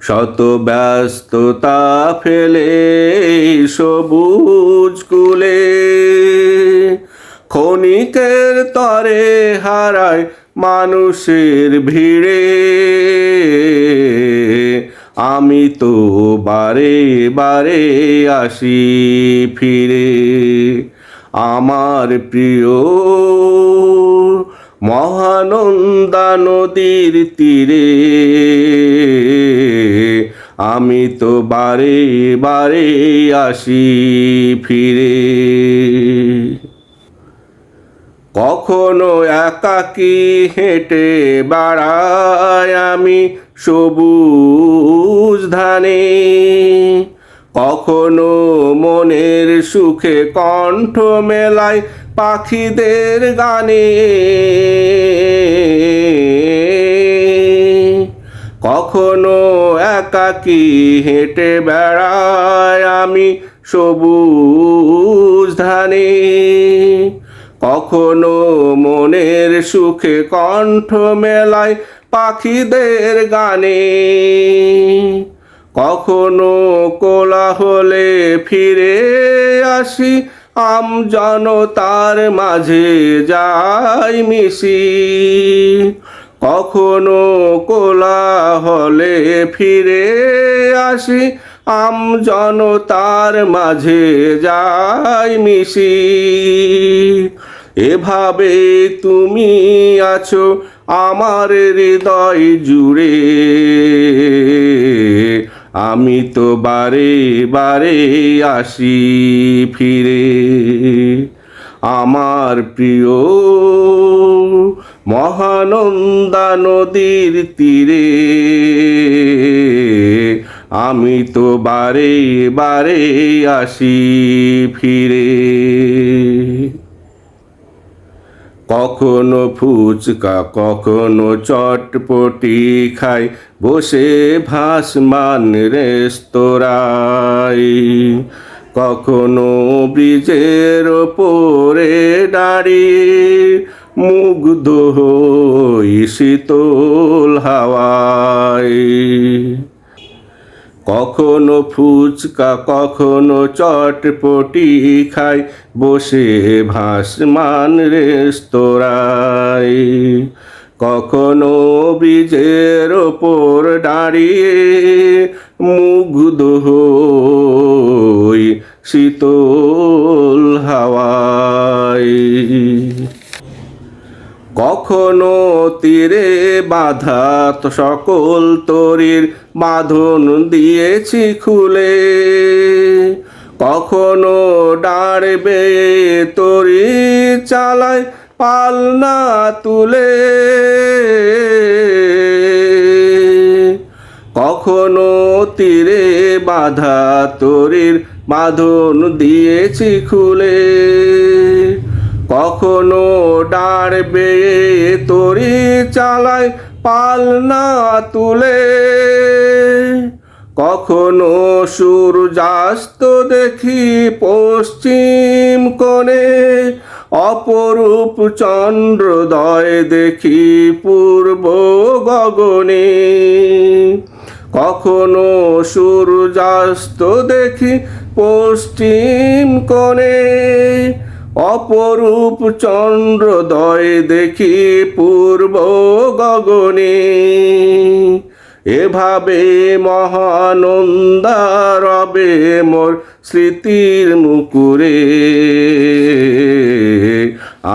শত ব্যস্ততা ফেলে সবুজ কুলে ক্ষণিকের তরে হারায় মানুষের ভিড়ে। আমি তো বারে বারে আসি ফিরে আমার প্রিয় মহানন্দা নদীর তীরে। আমি তো বারে বারে আসি ফিরে। কখনো একাকী হেঁটে বেড়াই আমি সবুজ ধানে, কখনো মনের সুখে কণ্ঠ মেলাই পাখিদের গানে। কখনো একাকী হেঁটে বেড়াই আমি সবুজ ধানে, কখনো মনের সুখে কণ্ঠ মেলাই পাখিদের গানে। কখনো কোলাহলে ফিরে আসি আমজনতার মাঝে যাই মিশি। কখনো কোলাহলে ফিরে আসি আমজনতার মাঝে যাই মিশি। এভাবে তুমি আছো আমার হৃদয় জুড়ে। আমি তো বারে বারে আসি ফিরে আমার প্রিয় মহানন্দা নদীর তীরে। আমি তো বারে বারে আসি ফিরে। কখনো ফুচকা কখনো চটপটি খাই বসে ভাসমান রেস্তোরাঁয়, কখনো ব্রিজের ওপরে দাঁড়িয়ে মুগ্ধ হই শীতল হাওয়ায়। কখনো ফুচকা কখনো চটপটি খাই বসে ভাসমান রেস্তোরাঁয়, কখনো ব্রিজের ওপর দাঁড়িয়ে মুগ্ধ হই শীতল হাওয়ায়। কখনো তীরে বাঁধা সকল তরির বাঁধন দিয়েছি খুলে, কখনো ডাঁড় বেয়ে তরি চালায় পালনা তুলে। কখনো তীরে বাঁধা তরির বাঁধন দিয়েছি খুলে, কখনো ডাঁড় বেয়ে তরি চালায় পালনা তুলে। কখনো সূর্যাস্ত দেখি পশ্চিম কোণে, অপরূপ চন্দ্রোদয় দেখি পূর্ব গগনে। কখনো সূর্যাস্ত দেখি পশ্চিম কোণে, অপরূপ চন্দ্রোদয় দেখি পূর্ব গগনে। এভাবে মহানন্দা রবে মোর স্মৃতির মুকুরে।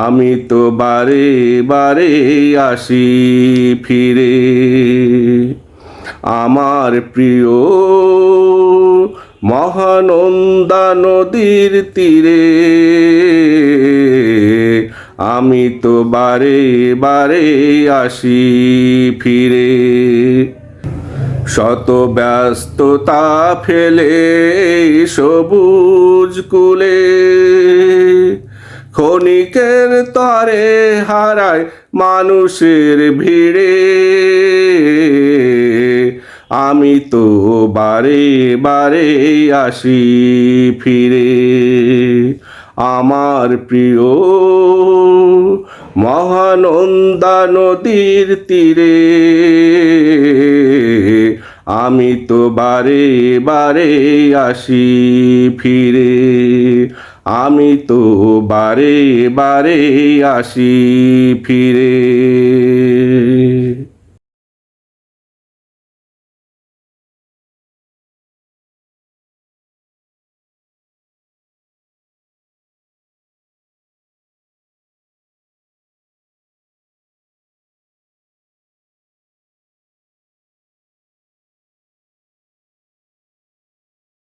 আমি তো বারে বারে আসি ফিরে আমার প্রিয় মহানন্দা নদীর তীরে। আমি তো বারে বারে আসি ফিরে শত ব্যস্ততা ফেলে সবুজ কুলে। ক্ষণিকের তরে হারায় মানুষের ভিড়ে। আমি তো বারে বারে আসি ফিরে আমার প্রিয় মহানন্দা নদীর তীরে। আমি তো বারে বারে আসি ফিরে, আমি তো বারে বারে আসি ফিরে।